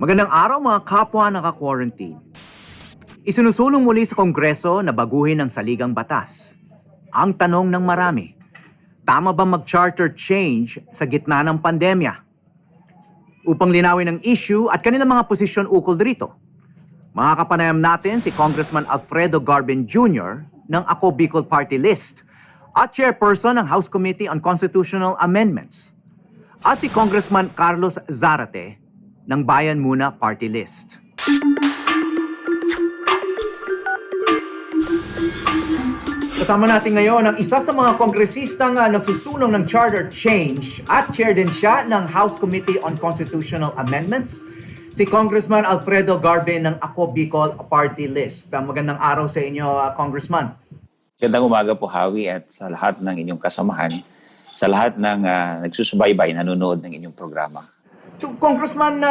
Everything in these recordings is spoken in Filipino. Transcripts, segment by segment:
Magandang araw mga kapwa naka-quarantine. Isinusulong muli sa kongreso na baguhin ang Saligang Batas. Ang tanong ng marami, tama ba mag-charter change sa gitna ng pandemya? Upang linawin ang issue at kanilang mga posisyon ukol dito, makakapanayam natin si Congressman Alfredo Garbin Jr. ng AKO BICOL Party List at Chairperson ng House Committee on Constitutional Amendments at si Congressman Carlos Zarate ng Bayan Muna Party List. Kasama natin ngayon ang isa sa mga kongresistang nagsusulong ng charter change at chair din siya ng House Committee on Constitutional Amendments, si Congressman Alfredo Garbin ng AKO BICOL Party List. Magandang araw sa inyo, Congressman. Magandang umaga po, Howie, at sa lahat ng inyong kasamahan, sa lahat ng nagsusubaybay, nanonood ng inyong programa. So, Congressman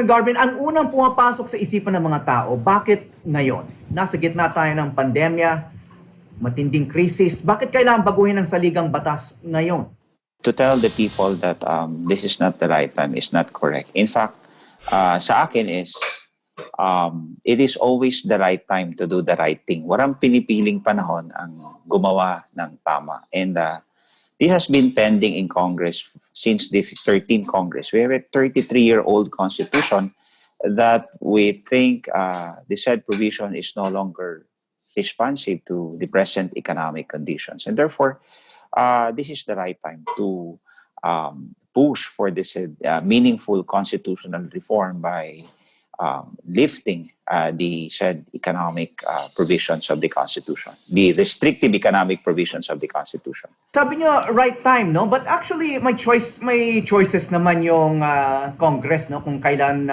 Garbin, ang unang pumapasok sa isipan ng mga tao, bakit ngayon? Nasa gitna tayo ng pandemya, matinding krisis, bakit kailangan baguhin ang Saligang Batas ngayon? To tell the people that this is not the right time is not correct. In fact, sa akin is, it is always the right time to do the right thing. Walang pinipiling panahon ang gumawa ng tama. And this has been pending in Congress since the 13th Congress. We have a 33-year-old constitution that we think the said provision is no longer responsive to the present economic conditions. And therefore, this is the right time to push for this meaningful constitutional reform by lifting the said economic provisions of the Constitution, the restrictive economic provisions of the Constitution. Sabi niyo right time, no? But actually may choices naman yung Congress, no, kung kailan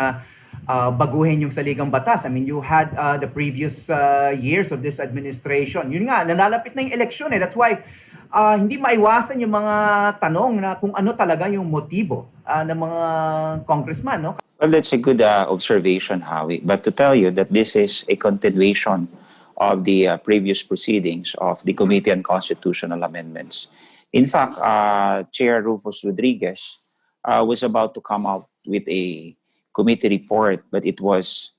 baguhin yung Saligang Batas. I mean, you had the previous years of this administration. Yun nga, nalalapit na yung eleksyon eh. That's why hindi maiwasan yung mga tanong na kung ano talaga yung motibo ng mga congressman, no? Well, that's a good observation, Howie. But to tell you that this is a continuation of the previous proceedings of the Committee on Constitutional Amendments. In fact, Chair Rufus Rodriguez was about to come out with a committee report, but it was,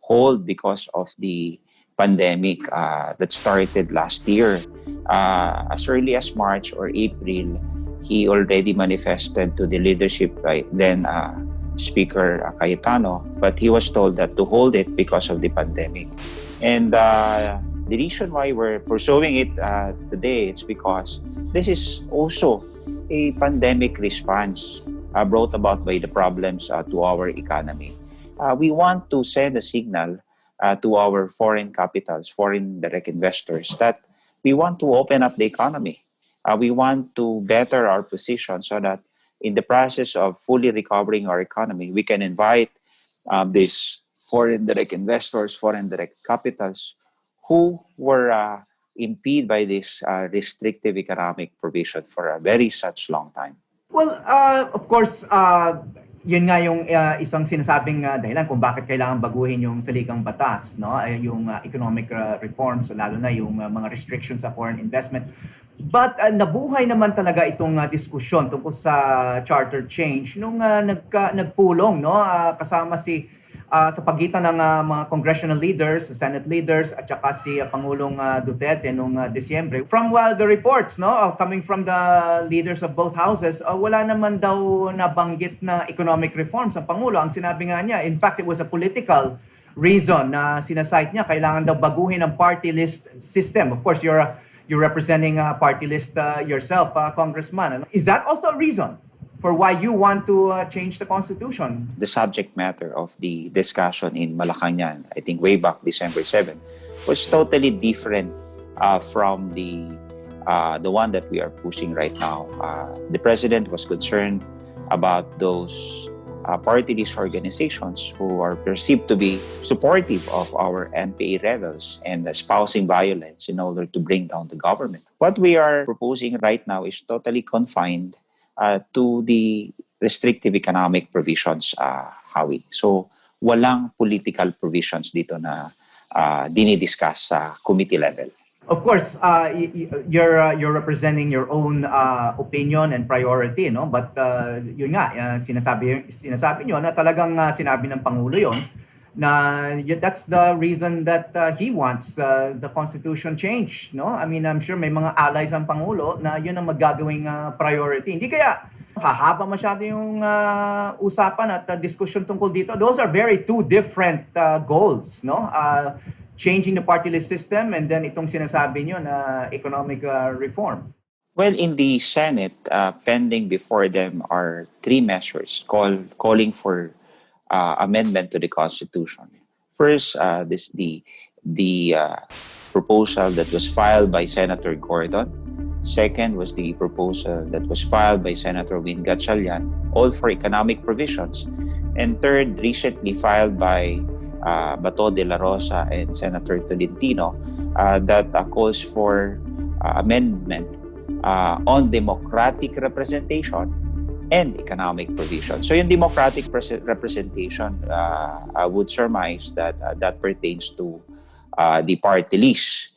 hold because of the pandemic that started last year. As early as March or April, he already manifested to the leadership by then Speaker Cayetano, but he was told that to hold it because of the pandemic. And the reason why we're pursuing it today is because this is also a pandemic response brought about by the problems to our economy. We want to send a signal to our foreign capitals, foreign direct investors, that we want to open up the economy. We want to better our position so that in the process of fully recovering our economy, we can invite these foreign direct investors, foreign direct capitals who were impeded by this restrictive economic provision for a very such long time. Well, of course, yun nga yung isang sinasabing dahilan kung bakit kailangan baguhin yung Saligang Batas, no? Yung economic reforms, lalo na yung mga restrictions sa foreign investment. But nabuhay naman talaga itong diskusyon tungkol sa charter change nung nagpulong, no? Kasama sa pagitan ng mga congressional leaders, Senate leaders, at saka si Pangulong Duterte nung Disyembre. From the reports, no, coming from the leaders of both houses, wala naman daw nabanggit na economic reforms ang Pangulo. Ang sinabi nga niya, in fact, it was a political reason na sinasite niya, kailangan daw baguhin ang party list system. Of course, you're representing a party list yourself, Congressman. Is that also a reason for why you want to change the Constitution? The subject matter of the discussion in Malacanang, I think way back December 7, was totally different from the one that we are pushing right now. The President was concerned about those party list organizations who are perceived to be supportive of our NPA rebels and espousing violence in order to bring down the government. What we are proposing right now is totally confined to the restrictive economic provisions, Howie. So, walang political provisions dito na dinidiscuss sa committee level. Of course, you're representing your own opinion and priority, no? But yun nga, sinasabi niyo na talagang sinabi ng Pangulo yon na that's the reason that he wants the constitution change, no? I mean, I'm sure may mga allies ang Pangulo na yun ang magagawing priority. Hindi kaya hahaba masyado yung usapan at diskusyon tungkol dito. Those are very two different goals, no? Changing the party list system and then itong sinasabi nyo na economic reform. Well, in the Senate, pending before them are three measures calling for amendment to the Constitution. First, the proposal that was filed by Senator Gordon. Second was the proposal that was filed by Senator Win Gatchalian, all for economic provisions. And third, recently filed by Bato de la Rosa and Senator Tolentino that calls for amendment on democratic representation and economic provision. So yung democratic representation, I would surmise that that pertains to the party list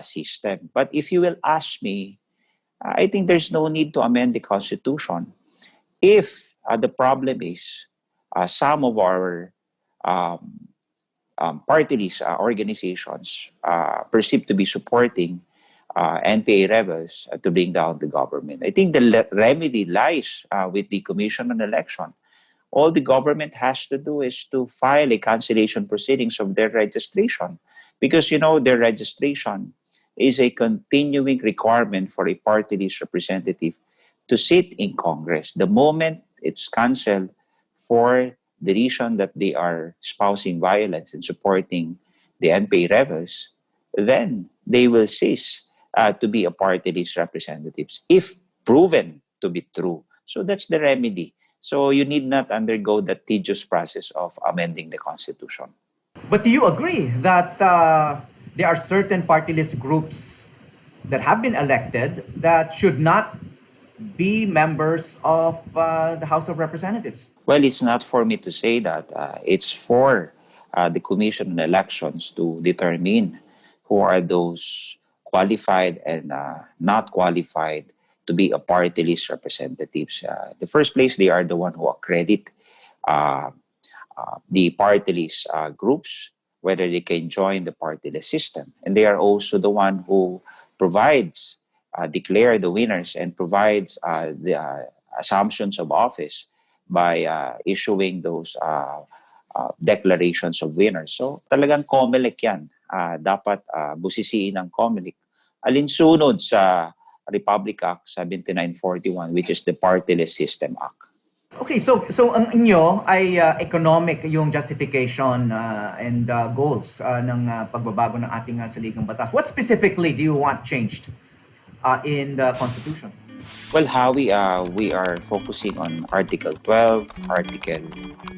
system. But if you will ask me, I think there's no need to amend the Constitution if the problem is some of our party list organizations perceived to be supporting NPA rebels to bring down the government. I think the remedy lies with the Commission on Election. All the government has to do is to file a cancellation proceedings of their registration, because their registration is a continuing requirement for a party list representative to sit in Congress. The moment it's canceled for the reason that they are espousing violence and supporting the NPA rebels, then they will cease to be a party list representatives if proven to be true. So that's the remedy. So you need not undergo the tedious process of amending the Constitution. But do you agree that there are certain party list groups that have been elected that should not be members of the House of Representatives? Well, it's not for me to say that. It's for the Commission on Elections to determine who are those qualified and not qualified to be a party list representatives. In the first place, they are the one who accredit the party list groups, whether they can join the party list system. And they are also the one who provides, declare the winners and provides the assumptions of office by issuing those declarations of winners. So talagang COMELEC yan. Dapat busisiin ng COMELEC. Alinsunod sa Republic Act 7941, which is the Party List System Act. Okay, so ang inyo ay economic yung justification and goals ng pagbabago ng ating Saligang Batas. What specifically do you want changed in the Constitution? Well, Howie, we are focusing on Article 12, Article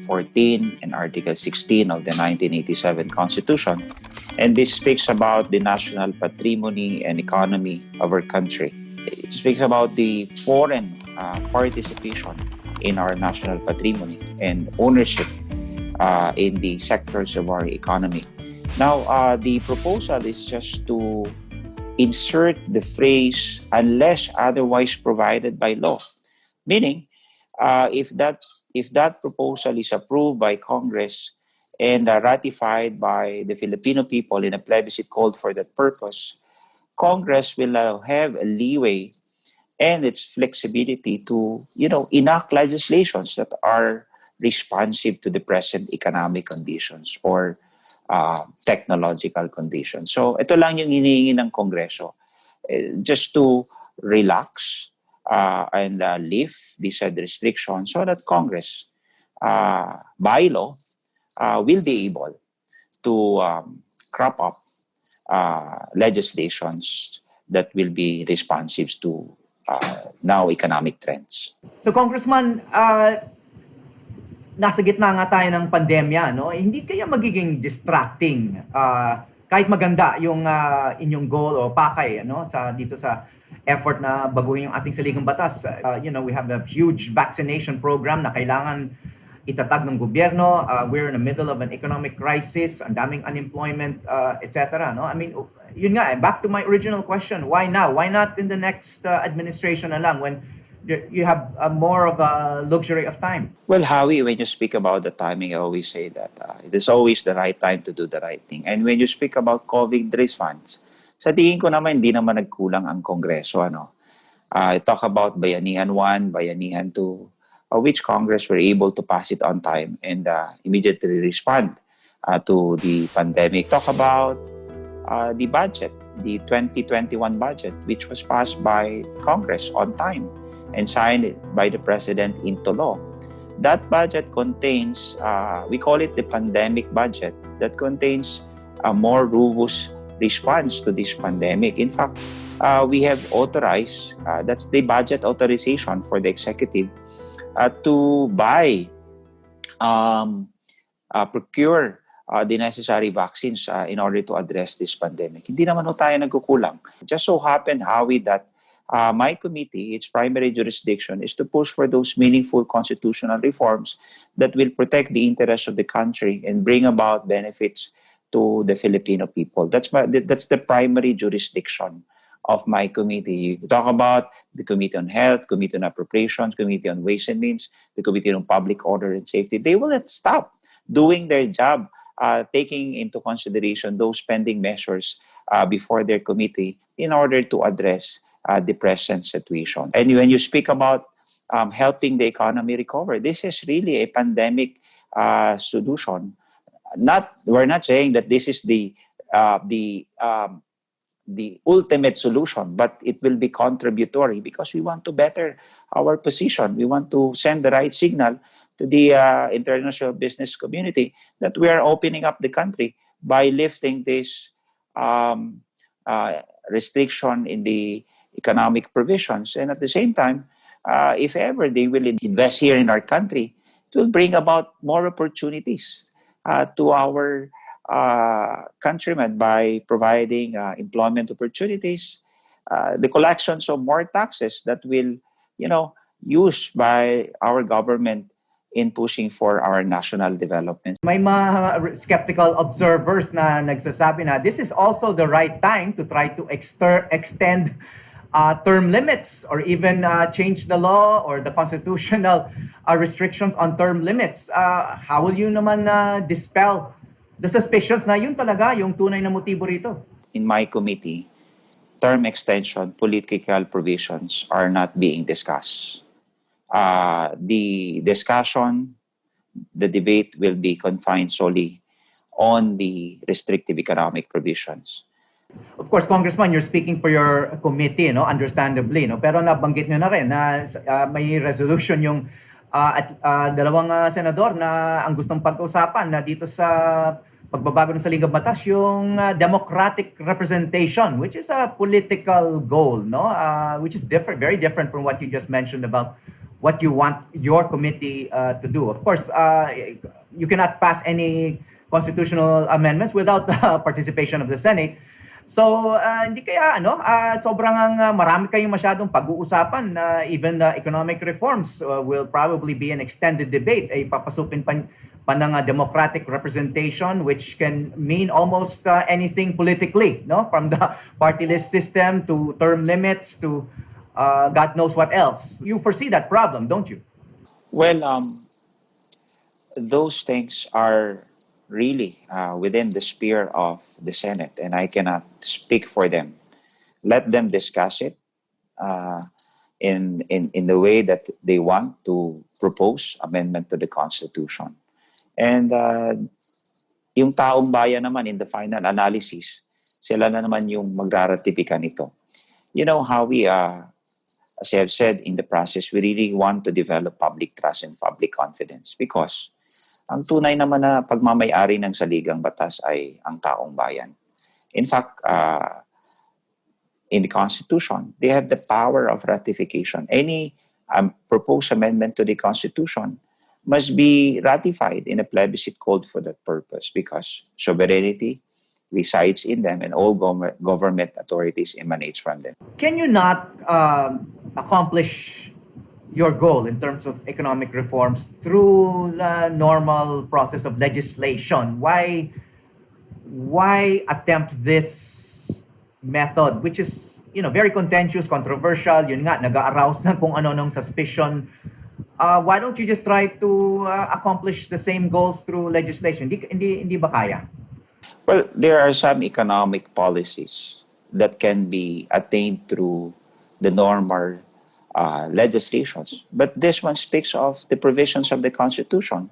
14, and Article 16 of the 1987 Constitution. And this speaks about the national patrimony and economy of our country. It speaks about the foreign participation in our national patrimony and ownership in the sectors of our economy. Now, the proposal is just to insert the phrase unless otherwise provided by law, meaning if that proposal is approved by Congress and ratified by the Filipino people in a plebiscite called for that purpose, Congress will have a leeway and its flexibility to enact legislations that are responsive to the present economic conditions or technological conditions. So ito lang yung hinihingi ng Kongreso, just to relax and lift the said restrictions so that Congress, by law, will be able to crop up legislations that will be responsive to now economic trends. So Congressman, nasa gitna nga tayo ng pandemya, no? Hindi kaya magiging distracting kahit maganda yung inyong goal o pakay dito sa effort na baguhin yung ating Saligang Batas. We have a huge vaccination program na kailangan itatag ng gobyerno. We're in the middle of an economic crisis, ang daming unemployment, etc. No? I mean, yun nga, back to my original question, why now? Why not in the next administration na lang when you have more of a luxury of time? Well, Howie, when you speak about the timing, I always say that it is always the right time to do the right thing. And when you speak about COVID raise funds, sa tingin ko naman, hindi naman nagkulang ang kongreso. Ano? I talk about Bayanihan 1, Bayanihan 2, which Congress were able to pass it on time and immediately respond to the pandemic. Talk about the budget, the 2021 budget, which was passed by Congress on time and signed by the President into law. That budget contains, we call it the pandemic budget, that contains a more robust response to this pandemic. In fact, we have authorized, that's the budget authorization for the executive to buy, procure the necessary vaccines in order to address this pandemic. Hindi naman tayo nagkukulang. Just so happened, Howie, that my committee, its primary jurisdiction, is to push for those meaningful constitutional reforms that will protect the interests of the country and bring about benefits to the Filipino people. That's the primary jurisdiction of my committee. You talk about the Committee on Health, Committee on Appropriations, Committee on Ways and Means, the Committee on Public Order and Safety. They will not stop doing their job, taking into consideration those pending measures before their committee in order to address the present situation. And when you speak about helping the economy recover, this is really a pandemic solution. We're not saying that this is the ultimate solution, but it will be contributory because we want to better our position. We want to send the right signal to the international business community that we are opening up the country by lifting this restriction in the economic provisions. And at the same time, if ever they will invest here in our country, it will bring about more opportunities to our countrymen by providing employment opportunities, the collections of more taxes that will, used by our government in pushing for our national development. May mga skeptical observers na nagsasabi na this is also the right time to try to extend term limits or even change the law or the constitutional restrictions on term limits. How will you naman dispel the suspicions na yun talaga yung tunay na motibo rito? In my committee, term extension, political provisions are not being discussed. The discussion, the debate will be confined solely on the restrictive economic provisions. Of course, Congressman, you're speaking for your committee, no? Understandably, no? Pero nabanggit nyo na rin na may resolution yung dalawang senador na ang gustong pag-usapan na dito sa pagbabago ng Saligang Batas yung democratic representation, which is a political goal, no? Which is different, very different from what you just mentioned about what you want your committee to do. Of course, you cannot pass any constitutional amendments without the participation of the Senate. So, hindi kaya, sobrang marami kayong masyadong pag-uusapan na even the economic reforms will probably be an extended debate. Ay papasukin pa ng democratic representation, which can mean almost anything politically, no? From the party list system to term limits to God knows what else. You foresee that problem, don't you? Well, those things are really within the sphere of the Senate, and I cannot speak for them. Let them discuss it in the way that they want to propose amendment to the Constitution. And yung taong bayan naman in the final analysis, sila na naman yung magraratifika nito. You know how we, as I have said in the process, we really want to develop public trust and public confidence because ang tunay naman na pagmamay-ari ng Saligang Batas ay ang taong bayan. In fact, in the Constitution, they have the power of ratification. Any proposed amendment to the Constitution must be ratified in a plebiscite called for that purpose because sovereignty resides in them and all government authorities emanates from them. Can you not accomplish your goal in terms of economic reforms through the normal process of legislation? Why attempt this method, which is, very contentious, controversial, yun nga, nag-arouse ng kung ano ng suspicion. Why don't you just try to accomplish the same goals through legislation? Hindi ba kaya? Well, there are some economic policies that can be attained through the normal legislations. But this one speaks of the provisions of the Constitution.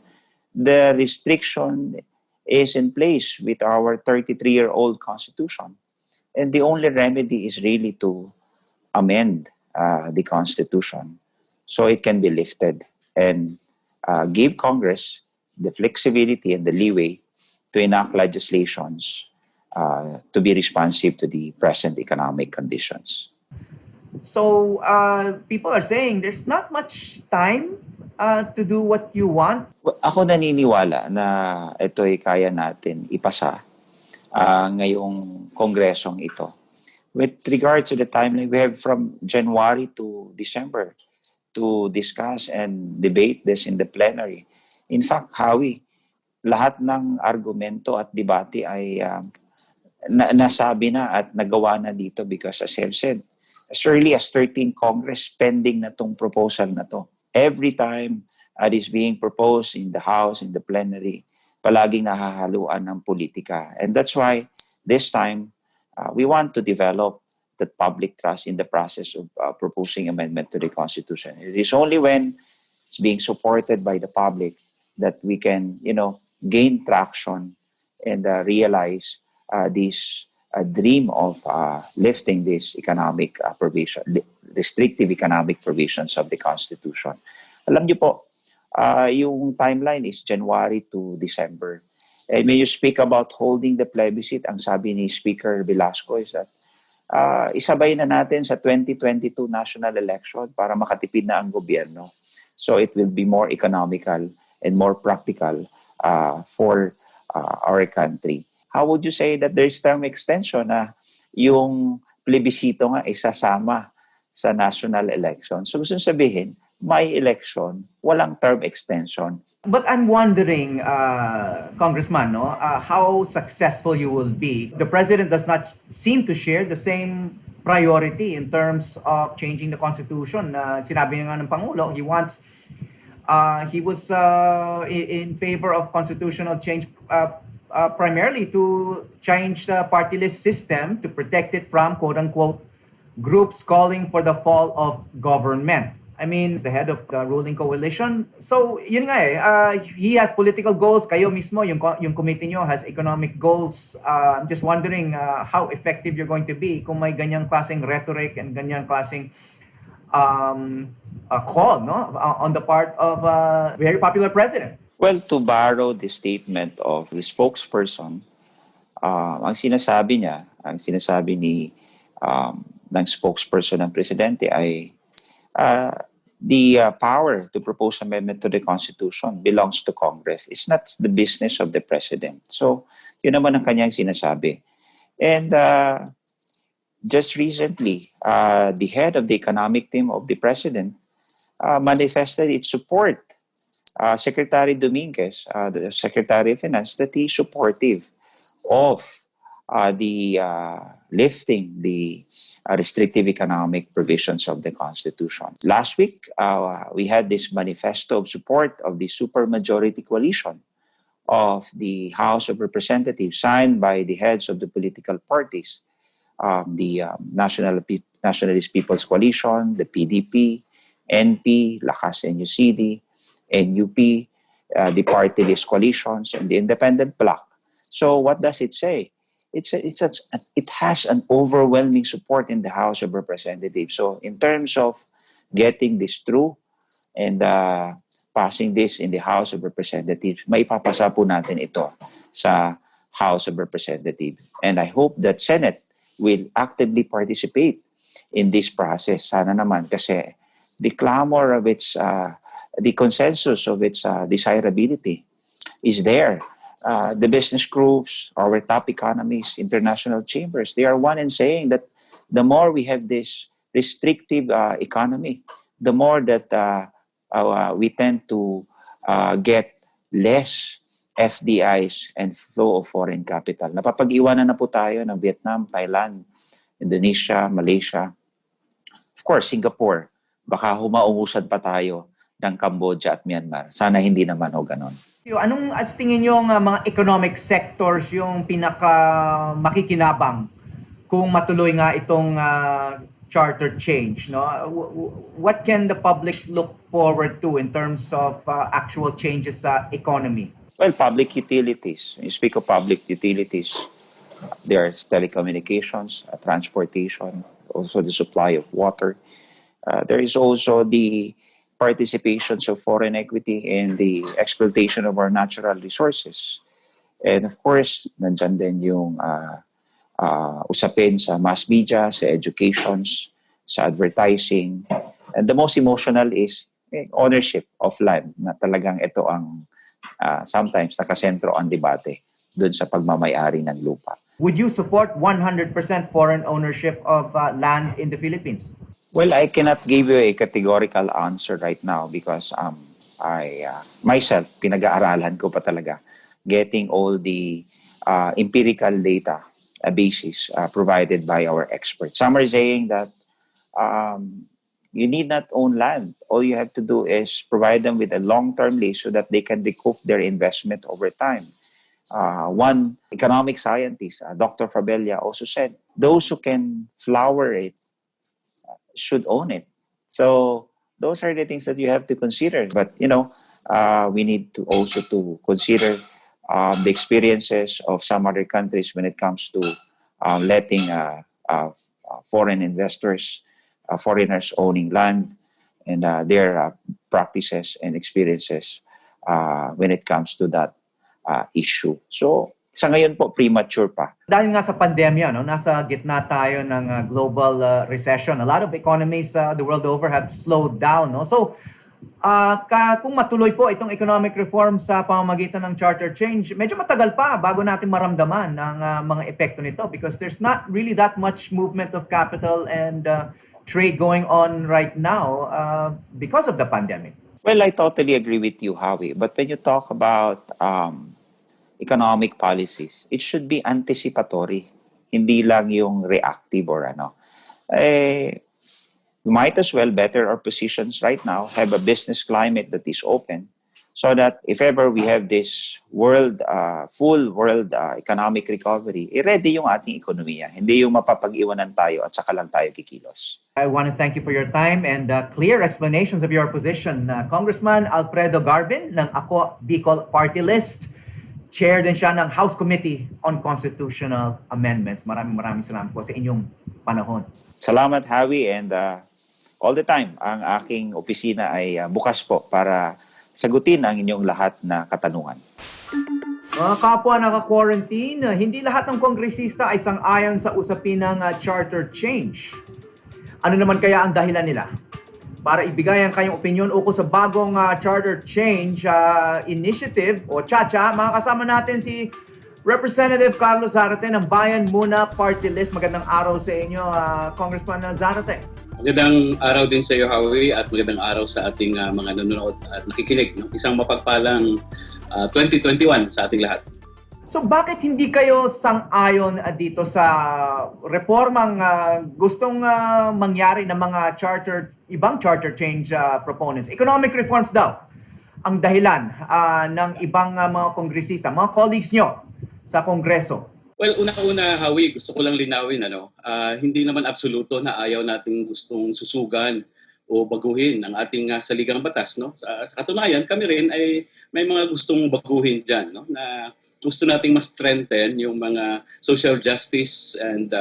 The restriction is in place with our 33-year-old Constitution. And the only remedy is really to amend the Constitution so it can be lifted and give Congress the flexibility and the leeway to enact legislations to be responsive to the present economic conditions. So people are saying there's not much time to do what you want. Well, ako naniniwala na ito'y kaya natin ipasa ngayong kongresong ito. With regards to the timeline, we have from January to December to discuss and debate this in the plenary. In fact, Howie, lahat ng argumento at debate ay nasabi na at nagawa na dito because as I've said, as early as 13 Congress, pending na tong proposal na to. Every time it is being proposed in the House, in the plenary, palaging nahahaluan ng politika. And that's why this time, we want to develop the public trust in the process of proposing amendment to the Constitution. It is only when it's being supported by the public that we can, gain traction and realize this dream of lifting this economic provision, restrictive economic provisions of the Constitution. Alam niyo po, yung timeline is January to December. And when you speak about holding the plebiscite, ang sabi ni Speaker Velasco is that isabay na natin sa 2022 national election para makatipid na ang gobyerno. So it will be more economical and more practical for our country. How would you say that there's term extension na yung plebiscito nga isasama sa national election? So gusto sabihin, may election, walang term extension. But I'm wondering, Congressman, how successful you will be. The president does not seem to share the same priority in terms of changing the Constitution. Sinabi nga ng Pangulo, he was in favor of constitutional change primarily to change the party list system to protect it from, quote-unquote, groups calling for the fall of government. I mean, the head of the ruling coalition. So, yun nga he has political goals. Kayo mismo, yung committee nyo has economic goals. I'm just wondering how effective you're going to be kung may ganyang klaseng rhetoric and ganyang klaseng call, on the part of a very popular president. Well, to borrow the statement of the spokesperson, ang sinasabi ng spokesperson ng presidente ay the power to propose amendment to the Constitution belongs to Congress. It's not the business of the president. So, yun naman ang kanyang sinasabi. And just recently, the head of the economic team of the president manifested its support. Secretary Dominguez, the Secretary of Finance, that he is supportive of the lifting the restrictive economic provisions of the Constitution. Last week, we had this manifesto of support of the supermajority coalition of the House of Representatives signed by the heads of the political parties, the Nationalist People's Coalition, the PDP, NP, Lakas NUCD, NUP, the party list coalitions, and the independent bloc. So what does it say? It has an overwhelming support in the House of Representatives. So in terms of getting this through and passing this in the House of Representatives, maipapasa po natin ito sa House of Representatives. And I hope that Senate will actively participate in this process. Sana naman kasi the clamor of its, the consensus of its desirability is there. The business groups, our top economists, international chambers, they are one in saying that the more we have this restrictive economy, the more that we tend to get less FDIs and flow of foreign capital. Napapag-iwanan na po tayo ng Vietnam, Thailand, Indonesia, Malaysia, of course, Singapore. Baka humaungusad pa tayo ng Cambodia at Myanmar. Sana hindi naman ho ganon. Anong as tingin yung mga economic sectors yung pinaka makikinabang kung matuloy nga itong charter change, no? What can the public look forward to in terms of actual changes sa economy? Well, public utilities. You speak of public utilities. There's telecommunications, transportation, also the supply of water. There is also the participations of foreign equity in the exploitation of our natural resources. And of course, nandyan din yung usapin sa mass media, sa educations, sa advertising. And the most emotional is ownership of land, na talagang ito ang sometimes nakasentro ang debate dun sa pagmamayari ng lupa. Would you support 100% foreign ownership of land in the Philippines? Well, I cannot give you a categorical answer right now because I myself, pinag-aaralan ko pa talaga getting all the empirical data basis provided by our experts. Some are saying that you need not own land. All you have to do is provide them with a long-term lease so that they can recoup their investment over time. One economic scientist, Dr. Fabella, also said, those who can flower it should own it. So those are the things that you have to consider. But, we need to also to consider the experiences of some other countries when it comes to letting foreign investors, foreigners owning land, and their practices and experiences when it comes to that issue. So, sa ngayon po, premature pa. Dahil nga sa pandemya, no, nasa gitna tayo ng global recession. A lot of economies the world over have slowed down. No? So, kung matuloy po itong economic reform sa pamamagitan ng charter change, medyo matagal pa bago natin maramdaman ang mga epekto nito because there's not really that much movement of capital and trade going on right now because of the pandemic. Well, I totally agree with you, Howie. But when you talk about economic policies, it should be anticipatory. Hindi lang yung reactive or ano. We might as well better our positions right now, have a business climate that is open, so that if ever we have this full world economic recovery, ready yung ating ekonomiya. Hindi yung mapapag-iwanan tayo at saka lang tayo kikilos. I want to thank you for your time and clear explanations of your position. Congressman Alfredo Garbin ng AKO BICOL Party List. Chair din siya ng House Committee on Constitutional Amendments. Maraming salamat po sa inyong panahon. Salamat, Howie, and all the time, ang aking opisina ay bukas po para sagutin ang inyong lahat na katanungan. Mga kapwa naka-quarantine, hindi lahat ng kongresista ay sang-ayon sa usapin ng charter change. Ano naman kaya ang dahilan nila? Para ibigay ang kanyang opinion ukol sa bagong charter change initiative o CHACHA, makakasama natin si Representative Carlos Zarate ng Bayan Muna Party List. Magandang araw sa inyo, Congressman Zarate. Magandang araw din sa iyo, Howie, at magandang araw sa ating mga nanonood at nakikinig. No? Isang mapagpalang 2021 sa ating lahat. So bakit hindi kayo sang-ayon dito sa reformang gustong mangyari ng mga ibang charter change proponents? Economic reforms daw ang dahilan ng ibang mga kongresista, mga colleagues nyo sa kongreso. Well, una-una, Howie, gusto ko lang linawin, hindi naman absoluto na ayaw nating gustong susugan o baguhin ang ating Saligang Batas. No? Sa katunayan, kami rin ay may mga gustong baguhin dyan, no? Na gusto nating mas strengthen yung mga social justice and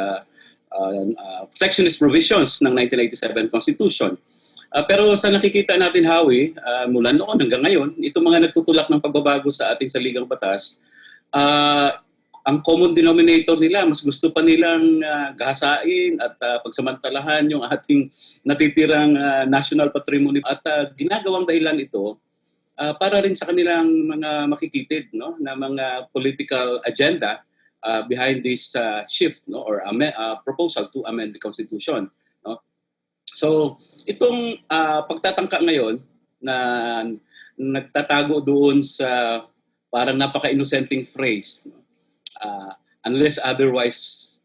protectionist provisions ng 1987 Constitution. Pero sa nakikita natin, Howie, mula noon hanggang ngayon, itong mga nagtutulak ng pagbabago sa ating Saligang Batas, ang common denominator nila, mas gusto pa nilang gahasain at pagsamantalahan yung ating natitirang national patrimony. At ginagawang dahilan ito para rin sa kanilang mga makikitid, no, na mga political agenda behind this shift, no, or proposal to amend the Constitution. No? So itong pagtatangka ngayon na nagtatago doon sa parang napaka-innocenting phrase, no? Unless otherwise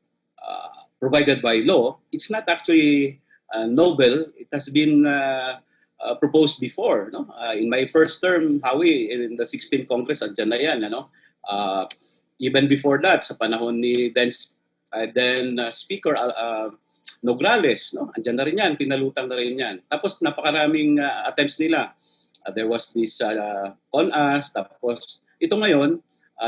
provided by law, it's not actually novel. It has been proposed before. No? In my first term, Howie, in the 16th Congress, andyan na yan. Ano? Even before that, sa panahon ni then Speaker Nograles, no? Andyan na rin yan, pinalutang na rin yan. Tapos napakaraming attempts nila. There was this CONAS, tapos ito ngayon,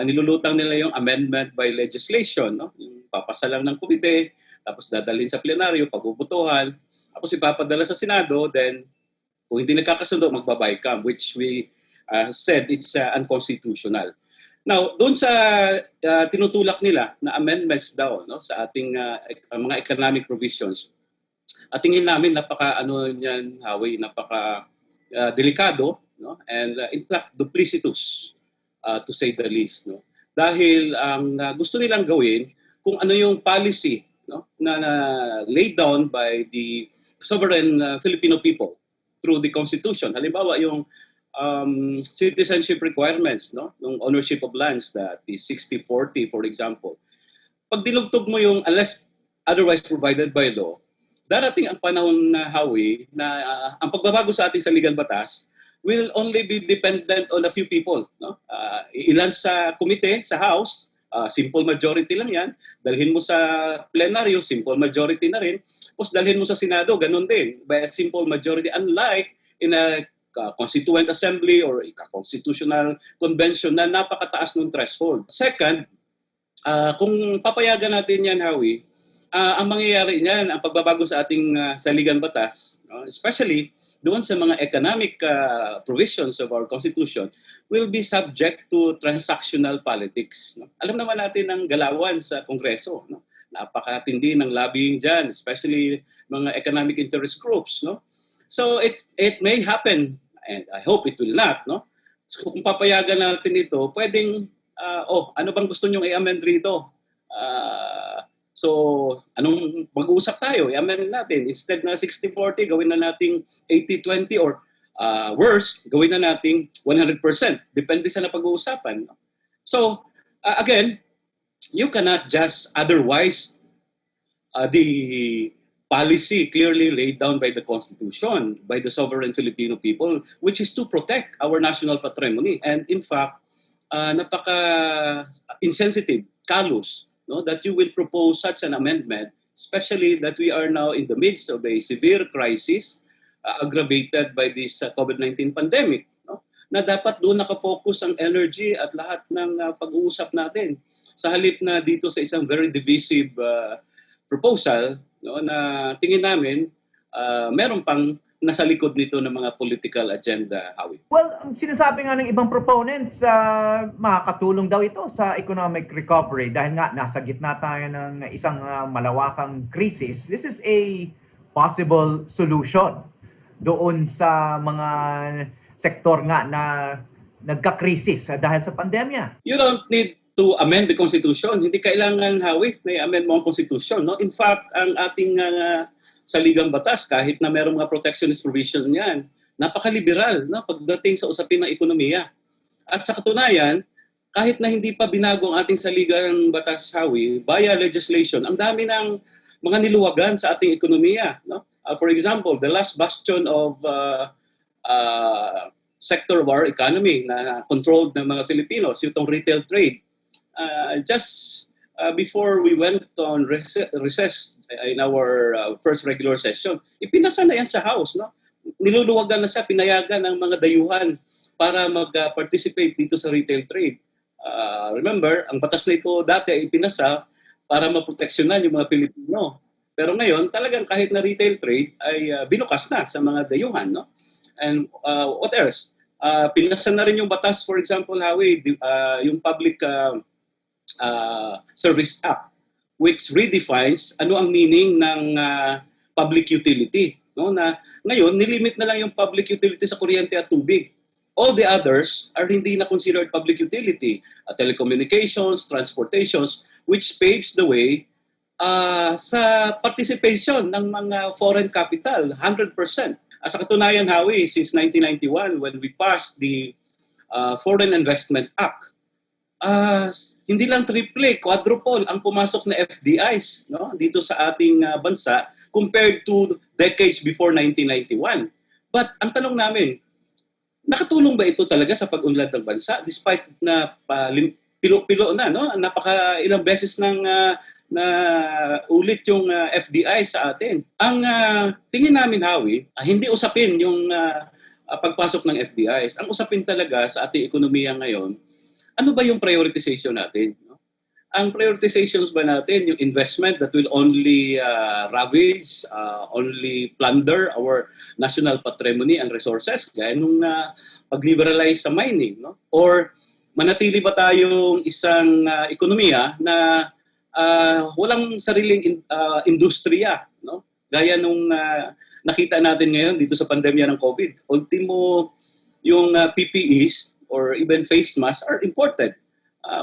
nilulutang nila yung amendment by legislation. No? Yung papasa lang ng komite, tapos dadalhin sa plenaryo, pagbubutuhan, tapos ipapadala sa Senado, then kung hindi nagkakasundo, magbabaycam, which we said it's unconstitutional. Now, doon sa tinutulak nila na amendments daw no, sa ating mga economic provisions, tingin namin Howie, delikado, no? And in fact, duplicitous, to say the least. No? Dahil ang gusto nilang gawin, kung ano yung policy no, na laid down by the sovereign Filipino people through the Constitution. Halimbawa, yung citizenship requirements, no? Yung ownership of lands, that is 60-40, for example. Pag dinugtog mo yung unless otherwise provided by law, darating ang panahon na Howie na ang pagbabago sa ating saligang batas will only be dependent on a few people. No? Ilan sa komite, sa House, simple majority lang yan. Dalhin mo sa plenaryo, simple majority na rin. Tapos dalhin mo sa Senado, ganun din, by a simple majority. Unlike in a Constituent Assembly or a constitutional convention na napakataas ng threshold. Second, kung papayagan natin yan, Howie, ang mangyayari niyan, ang pagbabago sa ating saligang batas, no, especially doon sa mga economic provisions of our Constitution, will be subject to transactional politics. No? Alam naman natin ang galawan sa Kongreso. No? Napakatindi ng lobbying dyan, especially mga economic interest groups. No? So it may happen, and I hope it will not. No? So kung papayagan natin ito, pwedeng, ano bang gusto nyong i-amend rito? So, anong mag-uusap tayo? I-amend natin. Instead na 60-40, gawin na nating 80-20 or worse, gawin na nating 100%. Depende sa napag-uusapan. So, again, you cannot just otherwise the policy clearly laid down by the Constitution, by the sovereign Filipino people, which is to protect our national patrimony. And in fact, napaka-insensitive, callous, no, that you will propose such an amendment, especially that we are now in the midst of a severe crisis aggravated by this COVID-19 pandemic. No? Na dapat doon nakafocus ang energy at lahat ng pag-uusap natin. Sa halip na dito sa isang very divisive proposal, no, na tingin namin meron pang nasa likod nito ng mga political agenda, Howie. Well, ang sinasabi nga ng ibang proponents, makakatulong daw ito sa economic recovery dahil nga nasa gitna tayo ng isang malawakang krisis. This is a possible solution doon sa mga sektor nga na nagka-krisis dahil sa pandemya. You don't need to amend the Constitution. Hindi kailangan, Howie, may amend mo ang Constitution. No? In fact, ang ating Saligang Batas, kahit na mayroong mga protectionist provision niyan, napaka-liberal no? Pagdating sa usapin ng ekonomiya. At sa katunayan, kahit na hindi pa binago ang ating Saligang Batas, Howie, via legislation, ang dami ng mga niluwagan sa ating ekonomiya. No? For example, the last bastion of sector of our economy na controlled ng mga Filipinos, yung retail trade. Just before we went on recess in our first regular session, ipinasa na yan sa House. No? Niluluwagan na siya, pinayagan ng mga dayuhan para mag-participate dito sa retail trade. Remember, ang batas na ito dati ay ipinasa para maproteksyonan yung mga Pilipino. Pero ngayon, talagang kahit na retail trade ay binukas na sa mga dayuhan. No? And what else? Pinasa na rin yung batas, for example, Howie, yung Public Service Act, which redefines ano ang meaning ng public utility. No? Na ngayon, nilimit na lang yung public utility sa kuryente at tubig. All the others are hindi na considered public utility. Telecommunications, transportations, which paves the way sa participation ng mga foreign capital, 100%. Sa katunayan, Howie, since 1991, when we passed the Foreign Investment Act, hindi lang triple, quadruple ang pumasok na FDIs, no, dito sa ating bansa compared to decades before 1991. But ang tanong namin, nakatulong ba ito talaga sa pag-unlad ng bansa despite na pilo-pilo na, no? Napaka ilang beses ng na ulit yung FDI sa atin. Ang tingin namin, Howie, hindi usapin yung pagpasok ng FDIs. Ang usapin talaga sa ating ekonomiya ngayon, ano ba yung prioritization natin? No? Ang prioritizations ba natin, yung investment that will only ravage, only plunder our national patrimony and resources, gaya nung pag-liberalize sa mining, no? Or manatili ba tayong isang ekonomiya na walang sariling industriya, no? Gaya nung nakita natin ngayon dito sa pandemya ng COVID. Ultimo, yung PPEs or even face masks are imported,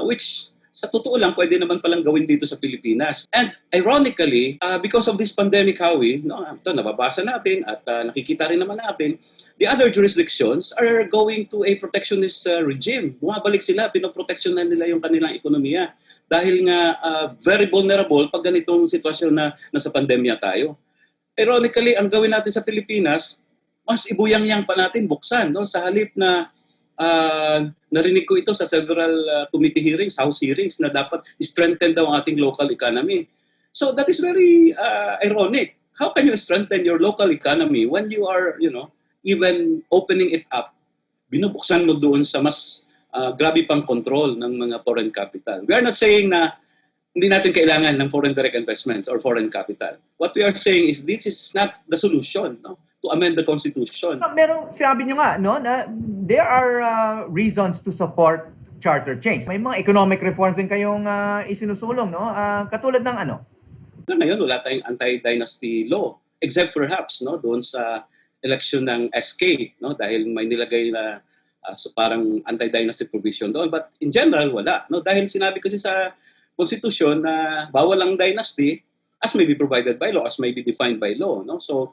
which sa totoo lang, pwede naman palang gawin dito sa Pilipinas. And ironically, because of this pandemic, Howie, no, ito nababasa natin at nakikita rin naman natin, the other jurisdictions are going to a protectionist regime. Bumabalik sila, pinoproteksyonan nila yung kanilang ekonomiya. Dahil nga very vulnerable pag ganitong sitwasyon na nasa pandemya tayo. Ironically, ang gawin natin sa Pilipinas, mas ibuyang-yang pa natin buksan. No? Sa halip na narinig ko ito sa several committee hearings, house hearings, na dapat strengthen daw ang ating local economy. So that is very ironic. How can you strengthen your local economy when you are, even opening it up? Binubuksan mo doon sa mas grabe pang control ng mga foreign capital. We are not saying na hindi natin kailangan ng foreign direct investments or foreign capital. What we are saying is this is not the solution, no? To amend the Constitution. Pero sabi nyo nga, no, na there are reasons to support charter change. May mga economic reforms din kayong isinusulong, no? Katulad ng ano? Ngayon, wala tayong anti-dynasty law, except perhaps, no, doon sa election ng SK, no, dahil may nilagay na so parang anti-dynasty provision doon. But in general, wala. No? Dahil sinabi kasi sa Constitution na bawal ang dynasty as may be provided by law, as may be defined by law. No? So,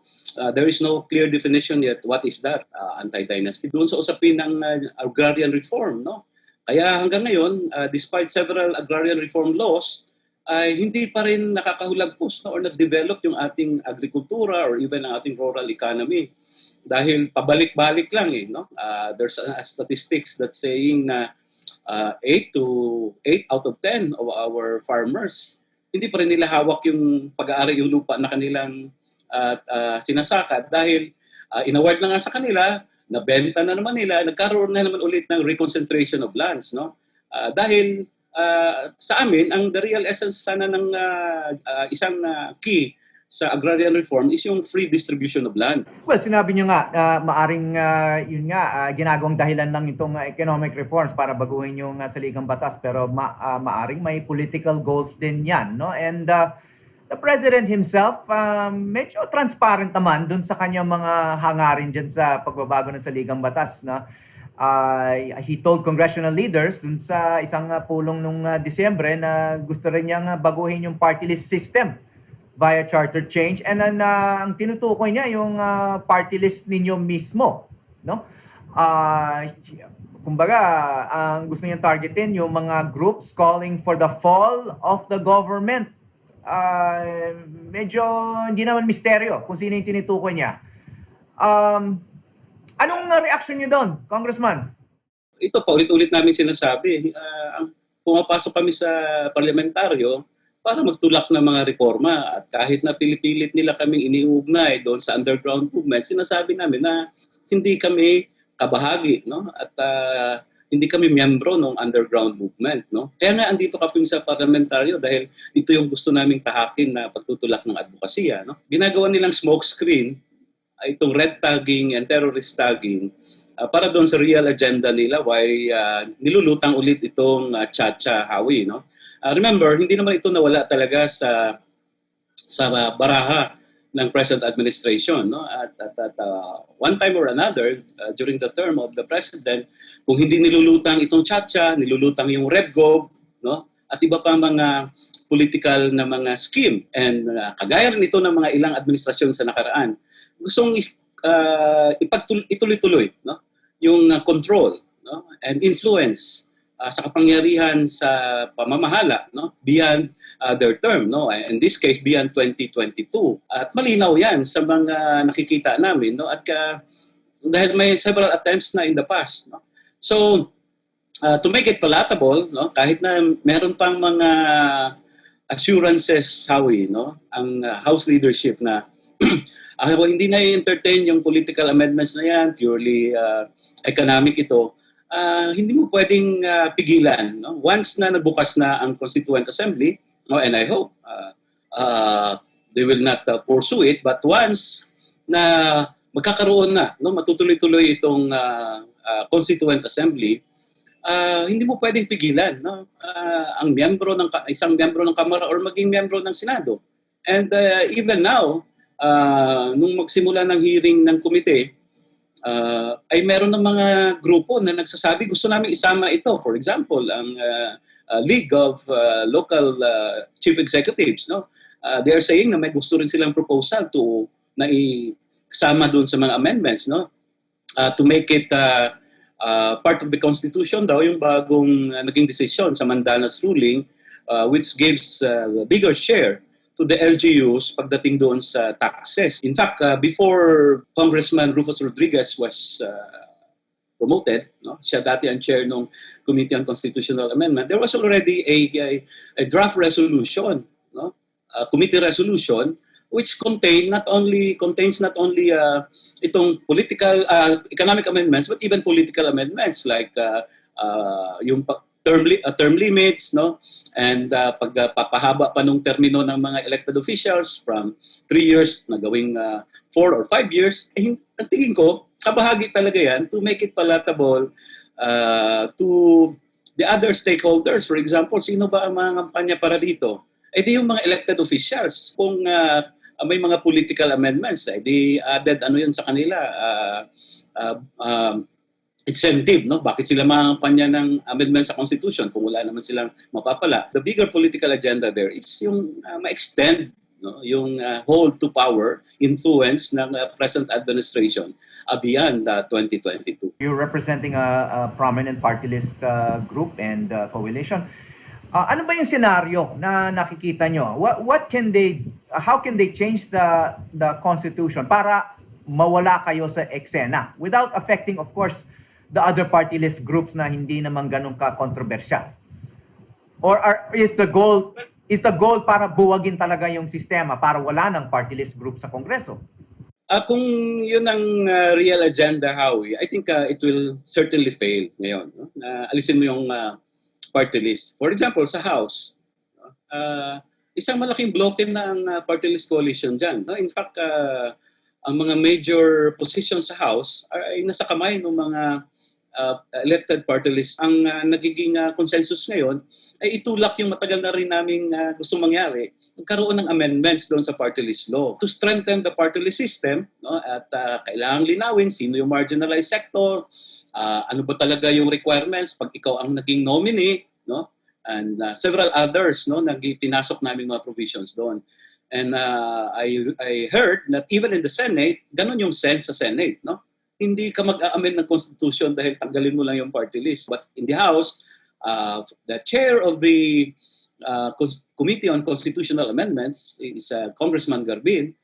there is no clear definition yet what is that anti-dynasty. Doon sa usapin ng agrarian reform. No? Kaya hanggang ngayon, despite several agrarian reform laws, ay hindi pa rin nakakahulagpos, no? Or nag-develop yung ating agrikultura or even ang ating rural economy. Dahil pabalik-balik lang eh. No? There's a statistics that's saying na 8 out of 10 of our farmers hindi pa rin nila hawak yung pag-aari yung lupa na kanilang sinasaka dahil inaward na nga sa kanila, nabenta na naman nila, nagkaroon na naman ulit ng reconcentration of lands. No? Dahil sa amin, ang the real essence sana ng isang key sa agrarian reform is yung free distribution of land. Well, sinabi nyo nga, maaring yun nga, ginagawang dahilan lang itong economic reforms para baguhin yung Saligang Batas, pero maaring may political goals din yan. No? And the President himself, medyo transparent naman dun sa kanyang mga hangarin dyan sa pagbabago ng Saligang Batas. No? He told congressional leaders dun sa isang pulong nung Disyembre na gusto rin niyang baguhin yung party list system via charter change, and then ang tinutukoy niya yung party list ninyo mismo, no? Kumbaga, ang gusto niyang targetin yung mga groups calling for the fall of the government. Medyo hindi naman misteryo kung sino yung tinutukoy niya. Anong reaction niyo doon, Congressman? Ito pa, ulit-ulit namin sinasabi, pumapasok kami sa parlamentaryo para magtulak ng mga reforma. At kahit na pilipilit nila kaming iniugnay doon sa underground movement, sinasabi namin na hindi kami kabahagi, no? At hindi kami miyembro ng underground movement. No? Kaya nga andito kami sa parlamentaryo dahil ito yung gusto naming tahakin na pagtutulak ng advokasya. No? Ginagawa nilang smokescreen, itong red tagging and terrorist tagging, para doon sa real agenda nila, why nilulutang ulit itong Chacha Howie. No? Remember, hindi naman ito nawala talaga sa baraha ng present administration. No? At one time or another, during the term of the president, kung hindi nilulutang itong Chacha, nilulutang yung RevGov, no? At iba pa mga political na mga scheme. And kagaya rin ito ng mga ilang administrasyon sa nakaraan, gustong ituloy-tuloy, no? Yung control, no? And influence sa kapangyarihan sa pamamahala, no, beyond their term, no, in this case beyond 2022. At malinaw 'yan sa mga nakikita namin, no, at dahil may several attempts na in the past, no. So to make it palatable, no, kahit na meron pang mga assurances, Howie, no, ang House leadership na ako hindi na i-entertain yung political amendments na yan, purely economic ito, hindi mo pwedeng pigilan. No? Once na nagbukas na ang Constituent Assembly, no, and I hope they will not pursue it, but once na magkakaroon na, no, matutuloy-tuloy itong Constituent Assembly, hindi mo pwedeng pigilan, no, ang isang miyembro ng Kamara or maging miyembro ng Senado. And even now, nung magsimula ng hearing ng komite, ay meron ng mga grupo na nagsasabi gusto namin isama ito. For example, ang League of Local Chief Executives, no? They are saying na may gusto rin silang proposal na isama doon sa mga amendments, no? To make it part of the Constitution daw yung bagong naging desisyon sa Mandanas ruling, which gives a bigger share to the LGUs pagdating doon sa taxes. In fact, before Congressman Rufus Rodriguez was promoted, no, siya dati ang chair ng Committee on Constitutional Amendment, there was already a draft resolution, no, a committee resolution, which contains not only itong political, economic amendments, but even political amendments like yung term limits, no, and pagpapahaba pa nung termino ng mga elected officials from 3 years na gawing 4 or 5 years. Ang tingin ko, kabahagi talaga yan to make it palatable to the other stakeholders. For example, sino ba ang mga kampanya para dito? Di yung mga elected officials. Kung may mga political amendments, di added yun sa kanila, incentive, no? Bakit sila makampanya ng amendment sa Constitution kung wala naman silang mapapala? The bigger political agenda there is yung ma-extend, no, yung hold to power, influence ng present administration beyond 2022. You're representing a prominent party list group and coalition. Ano ba yung scenario na nakikita nyo? How can they change the Constitution para mawala kayo sa eksena without affecting, of course, the other party list groups na hindi naman ganun ka-controversial? Or is the goal para buwagin talaga yung sistema para wala ng party list group sa Kongreso? Kung yun ang real agenda, Howie, I think it will certainly fail ngayon. No? Alisin mo yung party list. For example, sa House, isang malaking bloke na ang party list coalition dyan. No? In fact, ang mga major positions sa House ay nasa kamay ng mga elected party list. Ang nagiging consensus ngayon ay itulak yung matagal na rin naming gusto mangyari, magkaroon ng amendments doon sa party list law to strengthen the party list system, no? At kailangang linawin sino yung marginalized sector, ano ba talaga yung requirements pag ikaw ang naging nominee, no? And several others, no, pinasok namin mga provisions doon. And I heard that even in the Senate, ganun yung sense sa Senate, no? Hindi ka mag-a-amend ng Constitution dahil tanggalin mo lang yung party list. But in the House, the chair of the Committee on Constitutional Amendments is Congressman Garbin.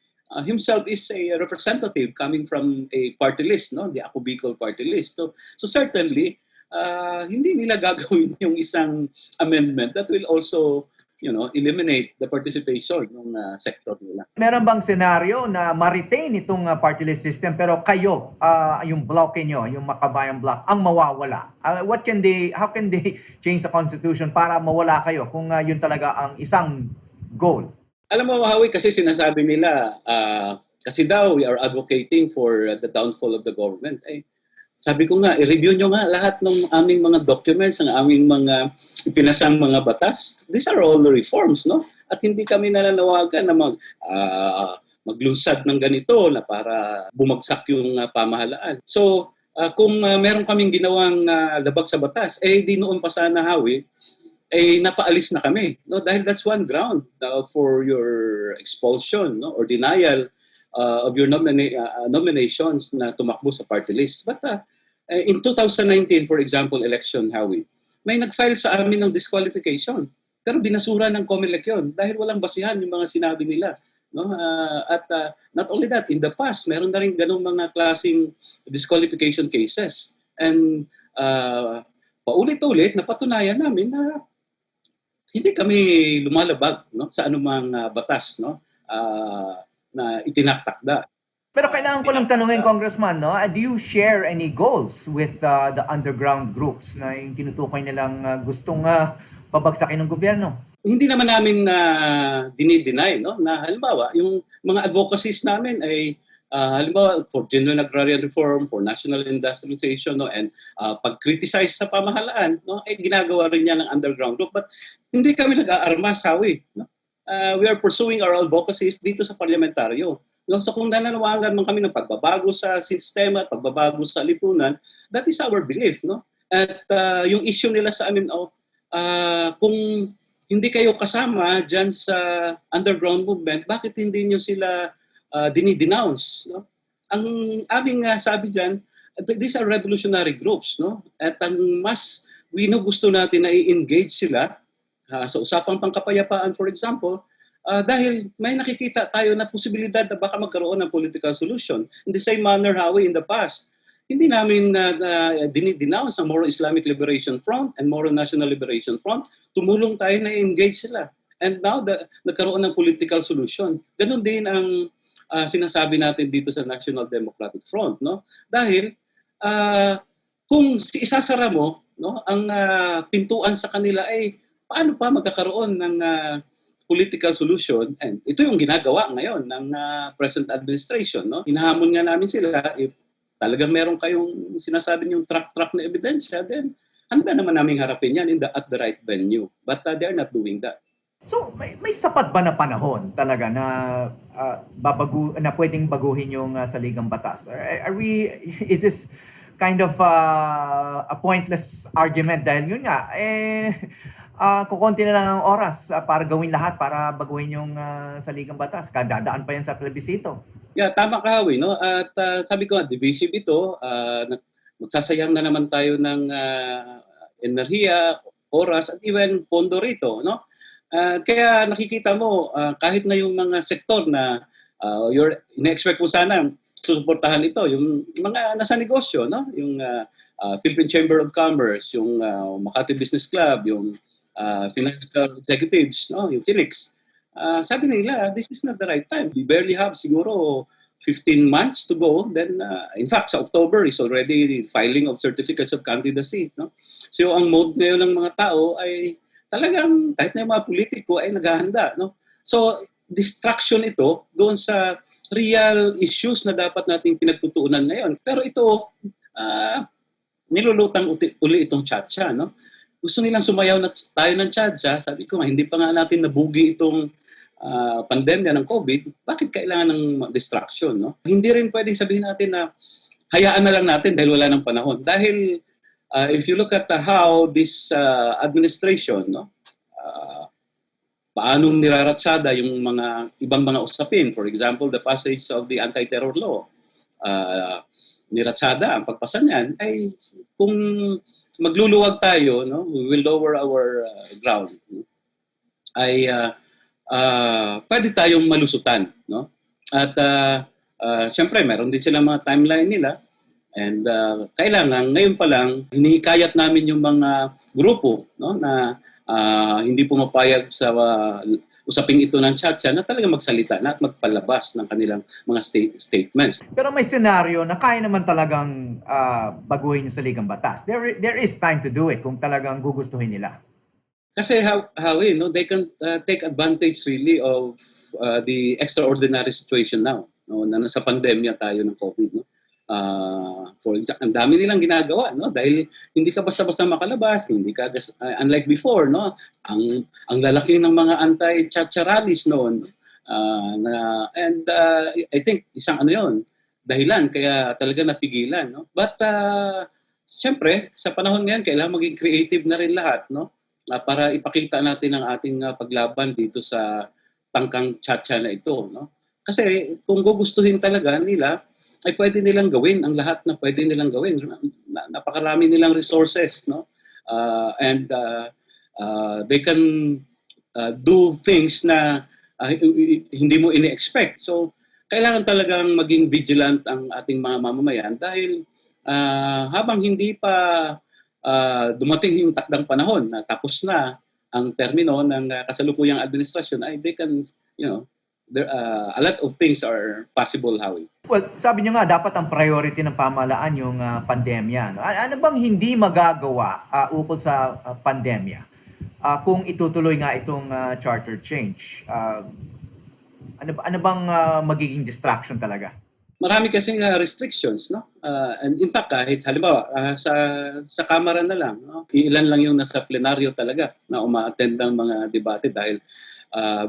Himself is a representative coming from a party list, no, the AKO BICOL Party List. So certainly, hindi nila gagawin yung isang amendment that will also, eliminate the participation ng sector nila. Meron bang senaryo na ma-retain itong party list system pero kayo, yung block nyo, yung Makabayan block, ang mawawala? How can they change the Constitution para mawala kayo kung yun talaga ang isang goal? Alam mo, Howie, kasi sinasabi nila, kasi daw we are advocating for the downfall of the government. Sabi ko nga, i-review nyo nga lahat ng aming mga documents, ang aming mga ipinasang mga batas. These are all the reforms, no? At hindi kami nananawagan na maglusad ng ganito na para bumagsak yung pamahalaan. So, kung meron kaming ginawang labag sa batas, di noon pa sana, Howie, napaalis na kami. No? Dahil that's one ground for your expulsion, no? Or denial of your nominations na tumakbo sa party list. But in 2019, for example, election, Howie, may nag-file sa amin ng disqualification. Pero binasura ng COMELEC yun dahil walang basihan yung mga sinabi nila. No? Not only that, in the past, meron na rin ganung mga klaseng disqualification cases. And paulit-ulit, napatunayan namin na hindi kami lumalabag, no, sa anumang batas, no, na itinaktakda. Pero kailangan ko lang tanungin, Congressman, no? Do you share any goals with the underground groups na yung tinutukoy nilang gustong pabagsakin ng gobyerno? Hindi naman namin dinideny, no, na halimbawa, yung mga advocacies namin ay halimbawa for genuine agrarian reform, for national industrialization, no, and pag-criticize sa pamahalaan, no, ay ginagawa rin niya ng underground group. But hindi kami nag-aarma, Howie, no? We are pursuing our advocacies dito sa parlamentaryo. No? So kung nananawagan man kami ng pagbabago sa sistema, pagbabago sa lipunan, that is our belief. No? At yung issue nila sa amin, kung hindi kayo kasama dyan sa underground movement, bakit hindi nyo sila dinidenounce? No? Ang aming sabi dyan, these are revolutionary groups. No? At ang mas gusto natin na i-engage sila sa usapang pangkapayapaan, for example, dahil may nakikita tayo na posibilidad na baka magkaroon ng political solution. In the same manner, Howie, in the past, hindi namin dinidenounce ang Moro Islamic Liberation Front and Moro National Liberation Front. Tumulong tayo na i-engage sila. And now, nagkaroon ng political solution. Ganon din ang sinasabi natin dito sa National Democratic Front. No? Dahil kung isasara mo, no, ang pintuan sa kanila ay paano pa magkakaroon ng political solution, and ito yung ginagawa ngayon ng present administration. No? Hinahamon nga namin sila, if talagang meron kayong sinasabi niyong track na ebidensya, then handa naman namin harapin yan at the right venue. But they're not doing that. So, may sapat ba na panahon talaga na na pwedeng baguhin yung Saligang Batas? Is this kind of a pointless argument dahil yun nga, kukunti na lang ang oras para gawin lahat para baguhin yung Saligang Batas. Dadaan pa yan sa plebisito. Yeah, tama ka, Howie, no? At sabi ko, divisive ito. Magsasayang na naman tayo ng enerhiya, oras, at even pondo rito, no? Kaya nakikita mo, kahit na yung mga sektor na ina-expect mo sana susuportahan ito, yung mga nasa negosyo, no? Yung Philippine Chamber of Commerce, yung Makati Business Club, yung financial executives, no, yung Felix. Sabi nila, this is not the right time. We barely have siguro 15 months to go. Then, in fact, sa October is already filing of certificates of candidacy. No? So, ang mode ngayon ng mga tao ay talagang, kahit na yung mga politiko ay naghahanda. No? So, distraction ito doon sa real issues na dapat nating pinagtutuunan ngayon. Pero ito, nilulutang uli itong tsa-tsa, no? Gusto nilang sumayaw na tayo ng tsa-tsa. Sabi ko, hindi pa nga natin nabugi itong pandemya ng COVID, bakit kailangan ng distraction, no? Hindi rin pwedeng sabihin natin na hayaan na lang natin dahil wala ng panahon. Dahil if you look at how this administration, no, paano niraratsada yung mga ibang mga usapin, for example, the passage of the anti-terror law, niratsada ang pagpasa niyan, ay kung magluluwag tayo, no, we will lower our ground, no, ay pwede tayong malusutan, no? At siyempre meron din silang mga timeline nila, and kailangan ngayon pa lang hinihikayat namin yung mga grupo, no, na hindi pumapayag sa usaping ito ng tsa-tsa na talaga magsalita na at magpalabas ng kanilang mga statements. Pero may senaryo na kaya naman talagang baguhin yung Saligang Batas. There is time to do it kung talagang gugustuhin nila. Kasi Howie, no, they can take advantage really of the extraordinary situation now, no, na nasa pandemya tayo ng COVID, no. For example, ang dami nilang ginagawa, no, dahil hindi ka basta-basta makalabas, hindi ka unlike before, no. Ang lalaki ng mga anti-tsa-tsa rallies noon, and I think isang dahilan kaya talaga napigilan, no. But siyempre, sa panahon ngayon kailangan maging creative na rin lahat, no. Para ipakita natin ang ating paglaban dito sa tangkang tsa-tsa na ito, no? Kasi kung gugustuhin talaga nila, ay pwede nilang gawin ang lahat na pwede nilang gawin. Napakarami nilang resources, no? and they can do things na hindi mo ini-expect. So, kailangan talagang maging vigilant ang ating mga mamamayan dahil habang hindi pa dumating yung takdang panahon na tapos na ang termino ng kasalukuyang administrasyon, ay they can, a lot of things are possible, Howie. Well, sabi niyo nga, dapat ang priority ng pamahalaan yung pandemya. No? Ano bang hindi magagawa ukol sa pandemya kung itutuloy nga itong charter change? Ano bang magiging distraction talaga? Marami kasing restrictions, no? And in fact, kahit halimbawa sa Kamara na lang, no? Ilan lang yung nasa plenaryo talaga na uma-attend ng mga debate dahil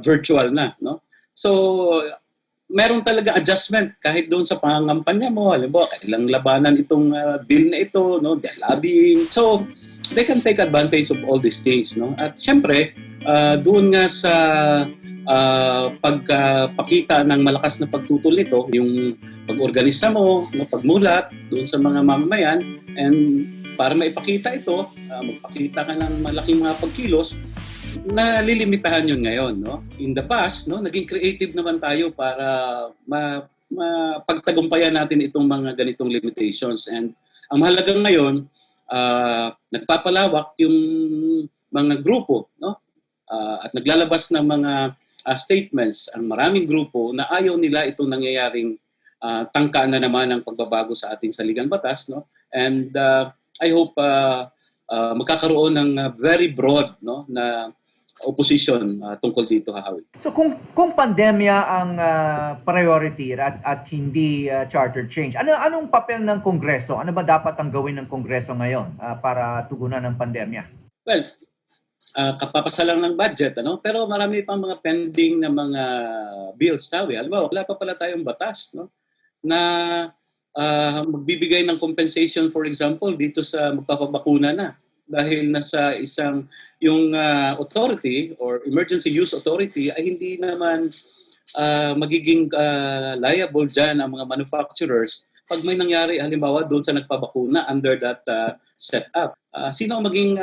virtual na, no? So, meron talaga adjustment kahit doon sa pangangampanya mo. Halimbawa, kailang labanan itong bill na ito, no? Lobbying. So, they can take advantage of all these things, no? At syempre, doon nga sa pagpakita ng malakas na pagtutol nito, yung pag-organisa mo, pagmulat doon sa mga mamamayan, and para maipakita ito, magpakita ka ng malaking mga pagkilos, na lilimitahan yun ngayon. No? In the past, no, naging creative naman tayo para mapagtagumpayan natin itong mga ganitong limitations. And ang mahalaga ngayon, nagpapalawak yung mga grupo, no? At naglalabas ng mga statements ang maraming grupo na ayaw nila itong nangyayaring tangkaan na naman ng pagbabago sa ating saligang batas, no? And I hope magkakaroon ng very broad, no, na opposition tungkol dito, Howie. So kung pandemya ang priority at hindi charter change, anong papel ng kongreso? Ano ba dapat ang gawin ng kongreso ngayon para tugunan ng pandemya? Well, kapapasa lang ng budget, ano? Pero marami pang mga pending na mga bills, Howie. Alam mo, wala pa pala tayong batas, no? Na magbibigay ng compensation, for example, dito sa magpapabakuna na. Dahil nasa yung authority or emergency use authority ay hindi naman magiging liable dyan ang mga manufacturers pag may nangyari, halimbawa, doon sa nagpabakuna under that setup. Sino ang maging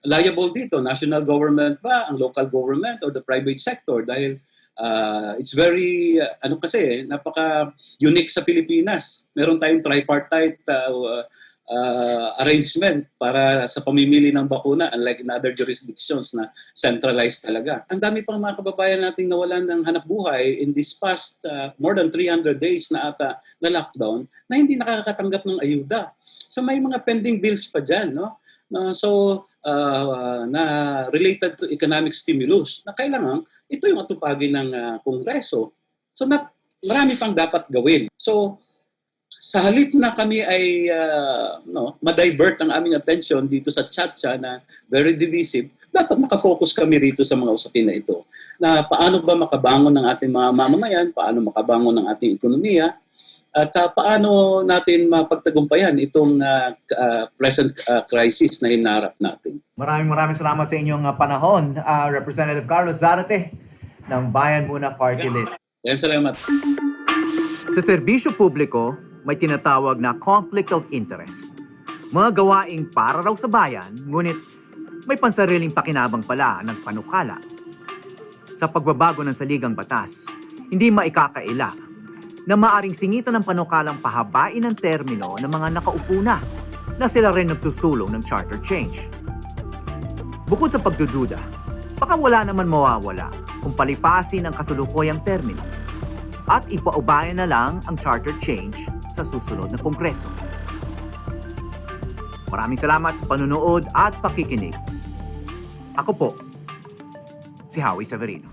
liable dito? National government ba, ang local government, or the private sector? Dahil it's very, napaka-unique sa Pilipinas. Meron tayong tripartite arrangement para sa pamimili ng bakuna, unlike in other jurisdictions na centralized talaga. Ang dami pang mga kababayan nating nawalan ng hanap buhay in this past more than 300 days na ata na lockdown na hindi nakakatanggap ng ayuda. So may mga pending bills pa dyan, no? Na related to economic stimulus na kailangan ito yung atupagin ng kongreso. So marami pang dapat gawin. So sa halip na kami ay ma-divert ang aming attention dito sa chat-chat na very divisive, dapat nakafocus kami rito sa mga usapin na ito. Na paano ba makabangon ng ating mga mamamayan, paano makabangon ng ating ekonomiya, at paano natin mapagtagumpayan itong present crisis na hinarap natin. Maraming salamat sa inyong panahon, Representative Carlos Zarate ng Bayan Muna Party List. Salamat. Sa serbisyo publiko, may tinatawag na conflict of interest. Mga gawaing para raw sa bayan, ngunit may pansariling pakinabang pala ng panukala. Sa pagbabago ng saligang batas, hindi maikakaila na maaring singitan ng panukalang pahabain ang termino ng mga nakaupo na sila rin nagsusulong ng charter change. Bukod sa pagdududa, baka wala naman mawawala kung palipasin ang kasulukuyang termino at ipaubayan na lang ang charter change sa susunod na kongreso. Maraming salamat sa panunood at pakikinig. Ako po, si Howie Severino.